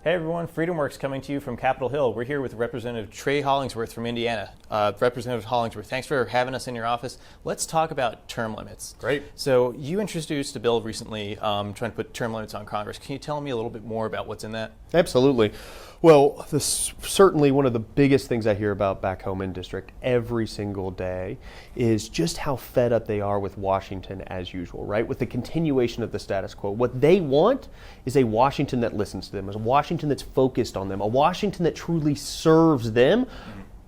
Hey everyone, FreedomWorks coming to you from Capitol Hill. We're here with Representative Trey Hollingsworth from Indiana. Representative Hollingsworth, thanks for having us in your office. Let's talk about term limits. Great. So you introduced a bill recently trying to put term limits on Congress. Can you tell me a little bit more about what's in that? Absolutely. Well, certainly one of the biggest things I hear about back home in district every single day is just how fed up they are with Washington as usual, right? With the continuation of the status quo. What they want is a Washington that listens to them, a Washington that's focused on them, a Washington that truly serves them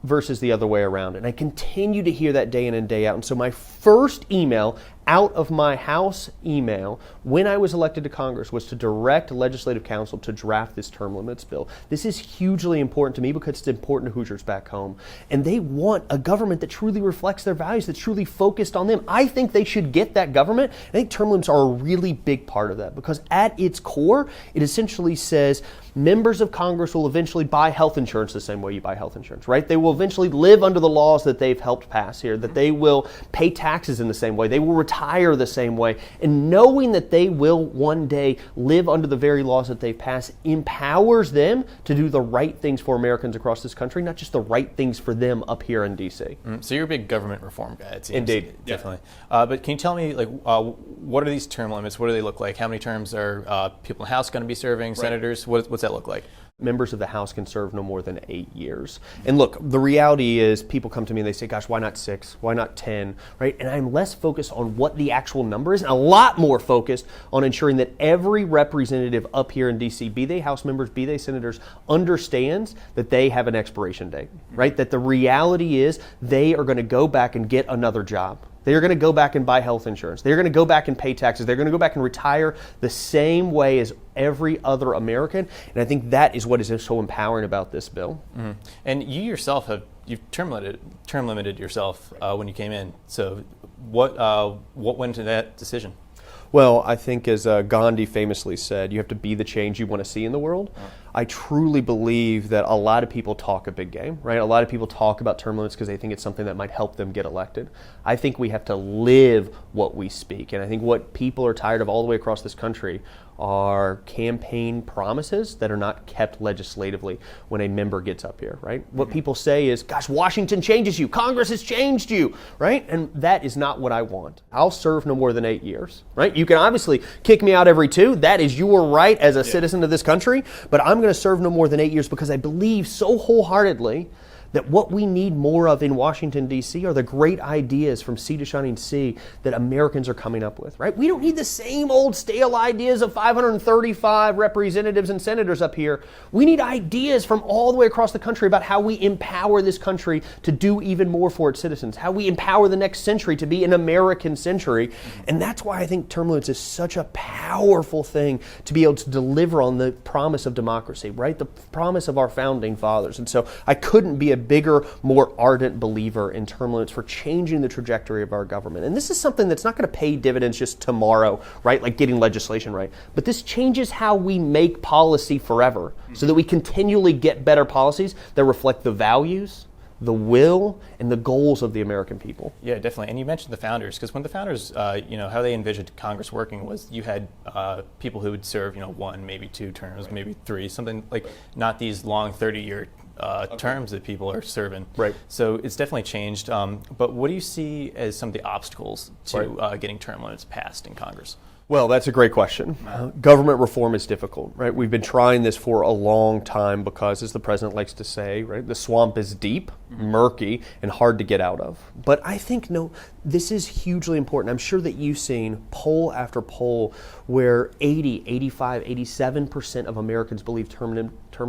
versus the other way around. And I continue to hear that day in and day out. And so my first email out of my House email when I was elected to Congress was to direct Legislative Counsel to draft this term limits bill. This is hugely important to me because it's important to Hoosiers back home. And they want a government that truly reflects their values, that's truly focused on them. I think they should get that government. I think term limits are a really big part of that because at its core, it essentially says members of Congress will eventually buy health insurance the same way you buy health insurance, right? They will eventually live under the laws that they've helped pass here, that they will pay taxes in the same way, they will retire the same way, and knowing that they will one day live under the very laws that they've passed empowers them to do the right things for Americans across this country, not just the right things for them up here in D.C. So you're a big government reform guy, it seems. Indeed. Definitely. But can you tell me, what are these term limits? What do they look like? How many terms are people in the House going to be serving, senators? What's that look like? Members of the House can serve no more than 8 years. And look, the reality is people come to me and they say, gosh, why not 6? Why not 10? Right? And I'm less focused on what the actual number is and a lot more focused on ensuring that every representative up here in D.C., be they House members, be they senators, understands that they have an expiration date, right? That the reality is they are going to go back and get another job. They're going to go back and buy health insurance. They're going to go back and pay taxes. They're going to go back and retire the same way as every other American. And I think that is what is so empowering about this bill. Mm-hmm. And you yourself you've term limited yourself when you came in. So what went into that decision? Well, I think as Gandhi famously said, you have to be the change you want to see in the world. I truly believe that a lot of people talk a big game, right? A lot of people talk about term limits because they think it's something that might help them get elected. I think we have to live what we speak. And I think what people are tired of all the way across this country are campaign promises that are not kept legislatively when a member gets up here, right? What people say is, gosh, Washington changes you, Congress has changed you, right? And that is not what I want. I'll serve no more than 8 years, right? You can obviously kick me out every 2. That is your right as a citizen of this country, but I'm going to serve no more than 8 years because I believe so wholeheartedly that what we need more of in Washington, D.C. are the great ideas from sea to shining sea that Americans are coming up with, right? We don't need the same old stale ideas of 535 representatives and senators up here. We need ideas from all the way across the country about how we empower this country to do even more for its citizens, how we empower the next century to be an American century. And that's why I think term limits is such a powerful thing to be able to deliver on the promise of democracy, right? The promise of our founding fathers. And so I couldn't be a bigger, more ardent believer in term limits for changing the trajectory of our government. And this is something that's not going to pay dividends just tomorrow, right? Like getting legislation right. But this changes how we make policy forever so that we continually get better policies that reflect the values, the will, and the goals of the American people. Yeah, definitely. And you mentioned the founders, because when the founders, how they envisioned Congress working was you had people who would serve, 1, maybe 2 terms, maybe 3, something like not these long 30-year terms that people are serving. Right. So it's definitely changed. But what do you see as some of the obstacles to getting term limits passed in Congress? Well, that's a great question. Government reform is difficult, right? We've been trying this for a long time because, as the president likes to say, right, the swamp is deep, murky, and hard to get out of. But I think, this is hugely important. I'm sure that you've seen poll after poll where 80, 85, 87% of Americans believe term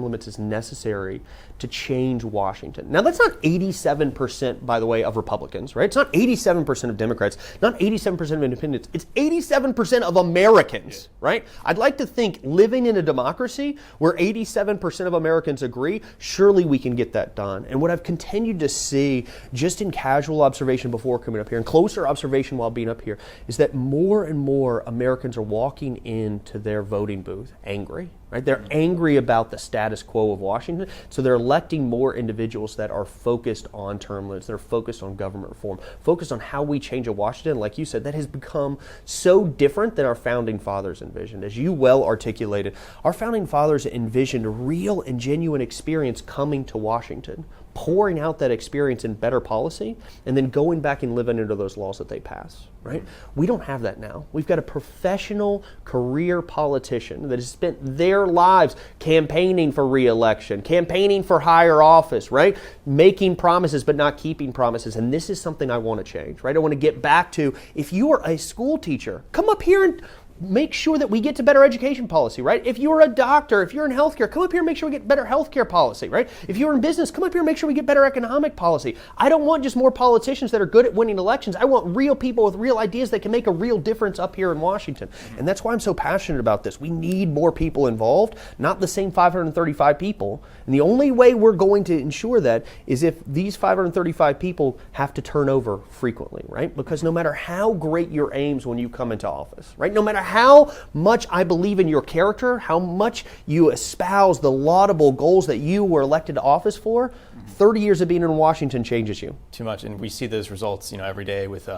limits is necessary to change Washington. Now, that's not 87%, by the way, of Republicans, right? It's not 87% of Democrats, not 87% of independents. It's 87% of Americans, right? I'd like to think living in a democracy where 87% of Americans agree, surely we can get that done. And what I've continued to see just in casual observation before coming up here and closer observation while being up here is that more and more Americans are walking into their voting booth angry, right? They're angry about the status quo of Washington, so they're electing more individuals that are focused on term limits, that are focused on government reform, focused on how we change a Washington, like you said, that has become so different than our founding fathers envisioned. As you well articulated, our founding fathers envisioned real and genuine experience coming to Washington, pouring out that experience in better policy, and then going back and living under those laws that they pass, right? We don't have that now. We've got a professional career politician that has spent their lives campaigning for re-election, campaigning for higher office, right? Making promises but not keeping promises. And this is something I want to change, right? I want to get back to, if you are a school teacher, come up here and make sure that we get to better education policy, right? If you're a doctor, if you're in healthcare, come up here and make sure we get better healthcare policy, right? If you're in business, come up here and make sure we get better economic policy. I don't want just more politicians that are good at winning elections. I want real people with real ideas that can make a real difference up here in Washington. And that's why I'm so passionate about this. We need more people involved, not the same 535 people. And the only way we're going to ensure that is if these 535 people have to turn over frequently, right? Because no matter how great your aims when you come into office, right? No matter how much I believe in your character, how much you espouse the laudable goals that you were elected to office for, 30 years of being in Washington changes you. Too much, and we see those results, every day with,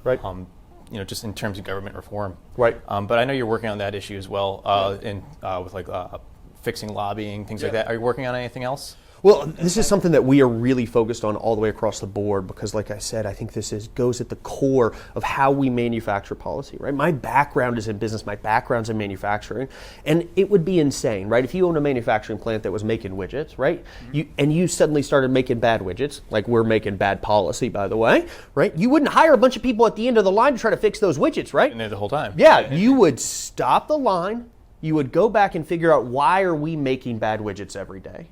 right. Just in terms of government reform. Right. But I know you're working on that issue as well, with fixing lobbying, things like that. Are you working on anything else? Well, this is something that we are really focused on all the way across the board because, like I said, I think this goes at the core of how we manufacture policy, right? My background is in business. My background's in manufacturing. And it would be insane, right? If you owned a manufacturing plant that was making widgets, right? You suddenly started making bad widgets, like we're making bad policy, by the way, right? You wouldn't hire a bunch of people at the end of the line to try to fix those widgets, right? And there the whole time. Yeah, you would stop the line. You would go back and figure out, why are we making bad widgets every day?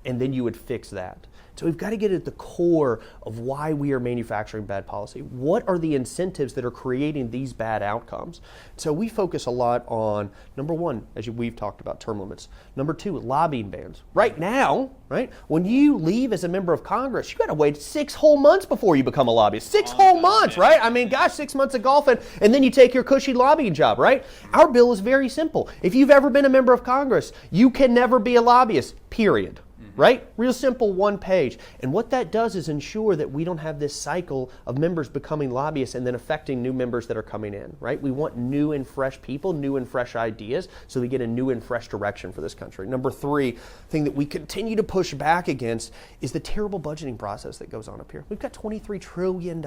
And then you would fix that. So we've got to get at the core of why we are manufacturing bad policy. What are the incentives that are creating these bad outcomes? So we focus a lot on, number one, as we've talked about, term limits. Number two, lobbying bans. Right now, right, when you leave as a member of Congress, you got to wait 6 whole months before you become a lobbyist. 6 whole months, right? I mean, gosh, 6 months of golf, and then you take your cushy lobbying job, right? Our bill is very simple. If you've ever been a member of Congress, you can never be a lobbyist, period. Right? Real simple, 1 page. And what that does is ensure that we don't have this cycle of members becoming lobbyists and then affecting new members that are coming in, right? We want new and fresh people, new and fresh ideas, so we get a new and fresh direction for this country. Number 3, thing that we continue to push back against is the terrible budgeting process that goes on up here. We've got $23 trillion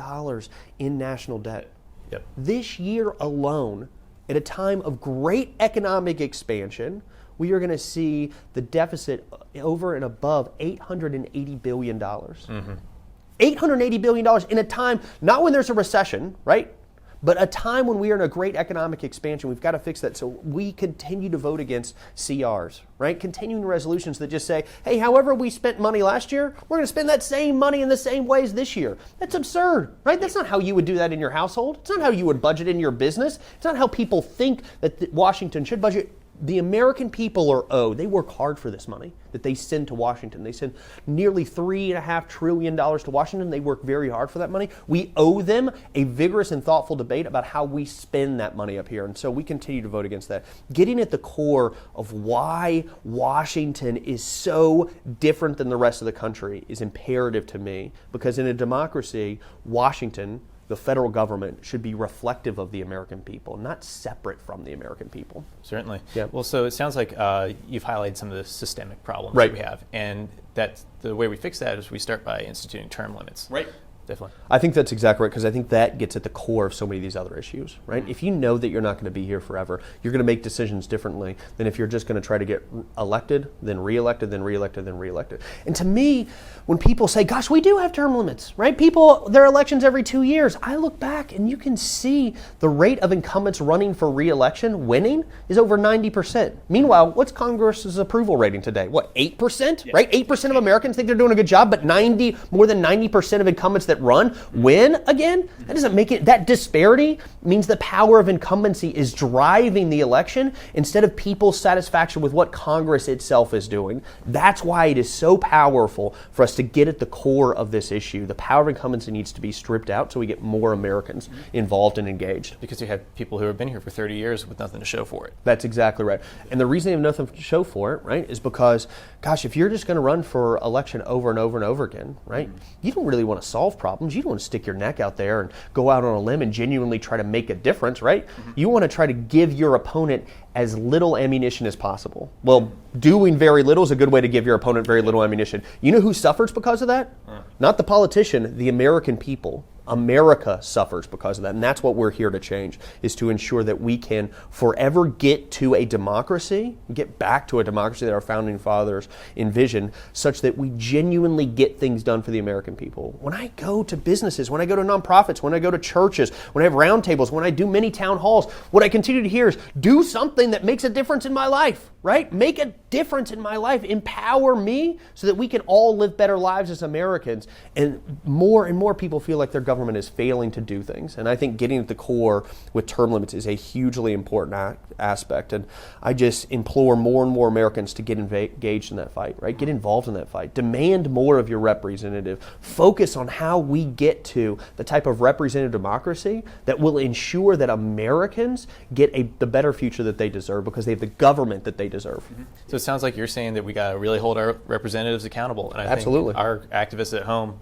in national debt. Yep. This year alone, at a time of great economic expansion, we are going to see the deficit over and above $880 billion. $880 billion in a time, not when there's a recession, right? But a time when we are in a great economic expansion. We've got to fix that. So we continue to vote against CRs, right? Continuing resolutions that just say, hey, however we spent money last year, we're going to spend that same money in the same ways this year. That's absurd, right? That's not how you would do that in your household. It's not how you would budget in your business. It's not how people think that Washington should budget. The American people are owed. They work hard for this money that they send to Washington. They send nearly $3.5 trillion to Washington. They work very hard for that money. We owe them a vigorous and thoughtful debate about how we spend that money up here. And so we continue to vote against that. Getting at the core of why Washington is so different than the rest of the country is imperative to me. Because in a democracy, Washington, the federal government, should be reflective of the American people, not separate from the American people. Certainly. Yeah. Well, so it sounds like you've highlighted some of the systemic problems Right. that we have, and that's the way we fix that is we start by instituting term limits. Right. Definitely. I think that's exactly right, because I think that gets at the core of so many of these other issues, right? If you know that you're not going to be here forever, you're going to make decisions differently than if you're just going to try to get elected, then reelected, then reelected, then reelected. And to me, when people say, gosh, we do have term limits, right? People, their elections every 2 years. I look back and you can see the rate of incumbents running for reelection, winning, is over 90%. Meanwhile, what's Congress's approval rating today? What, 8%? Yeah. Right? 8% of Americans think they're doing a good job, but more than 90% of incumbents that that run win again, that doesn't make it, that disparity means the power of incumbency is driving the election instead of people's satisfaction with what Congress itself is doing. That's why it is so powerful for us to get at the core of this issue. The power of incumbency needs to be stripped out so we get more Americans involved and engaged. Because you have people who have been here for 30 years with nothing to show for it. That's exactly right. And the reason they have nothing to show for it, right, is because, gosh, if you're just going to run for election over and over and over again, right, you don't really want to solve problems. You don't want to stick your neck out there and go out on a limb and genuinely try to make a difference, right? You want to try to give your opponent as little ammunition as possible. Well, doing very little is a good way to give your opponent very little ammunition. You know who suffers because of that? Not the politician, the American people. America suffers because of that, and that's what we're here to change, is to ensure that we can forever get to a democracy, get back to a democracy that our founding fathers envisioned, such that we genuinely get things done for the American people. When I go to businesses, when I go to nonprofits, when I go to churches, when I have roundtables, when I do many town halls, what I continue to hear is, do something that makes a difference in my life, right? Make a difference in my life. Empower me so that we can all live better lives as Americans. And more people feel like their government is failing to do things. And I think getting at the core with term limits is a hugely important aspect. And I just implore more and more Americans to get engaged in that fight, right? Get involved in that fight. Demand more of your representative. Focus on how we get to the type of representative democracy that will ensure that Americans get the better future that they deserve because they have the government that they deserve. So it sounds like you're saying that we got to really hold our representatives accountable. And I Absolutely. think our activists at home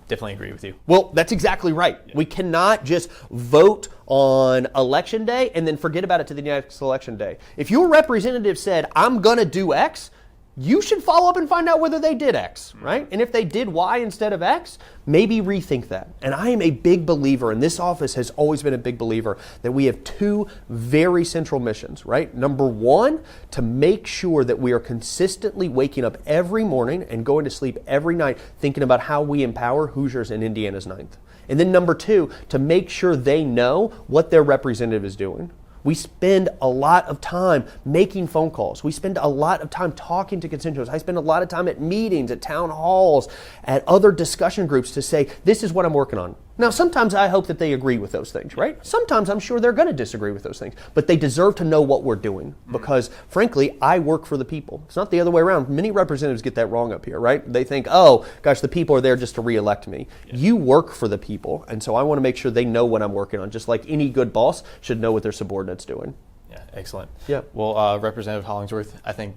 definitely agree with you. Well, that's exactly right. Yeah. We cannot just vote on election day and then forget about it to the next election day. If your representative said, I'm going to do X, you should follow up and find out whether they did X, right? And if they did Y instead of X, maybe rethink that. And I am a big believer, and this office has always been a big believer, that we have two very central missions, right? Number one, to make sure that we are consistently waking up every morning and going to sleep every night thinking about how we empower Hoosiers in Indiana's 9th. And then number two, to make sure they know what their representative is doing. We spend a lot of time making phone calls. We spend a lot of time talking to constituents. I spend a lot of time at meetings, at town halls, at other discussion groups to say, this is what I'm working on. Now, sometimes I hope that they agree with those things, right? Sometimes I'm sure they're going to disagree with those things, but they deserve to know what we're doing because, frankly, I work for the people. It's not the other way around. Many representatives get that wrong up here, right? They think, oh, gosh, the people are there just to reelect me. Yeah. You work for the people, and so I want to make sure they know what I'm working on, just like any good boss should know what their subordinate's doing. Yeah, excellent. Yeah. Well, Representative Hollingsworth, I think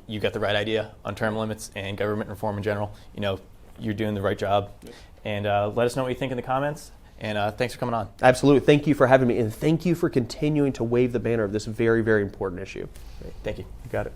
you got the right idea on term limits and government reform in general. You know, you're doing the right job. Yep. And let us know what you think in the comments. And thanks for coming on. Absolutely. Thank you for having me. And thank you for continuing to wave the banner of this very, very important issue. Great. Thank you. You got it.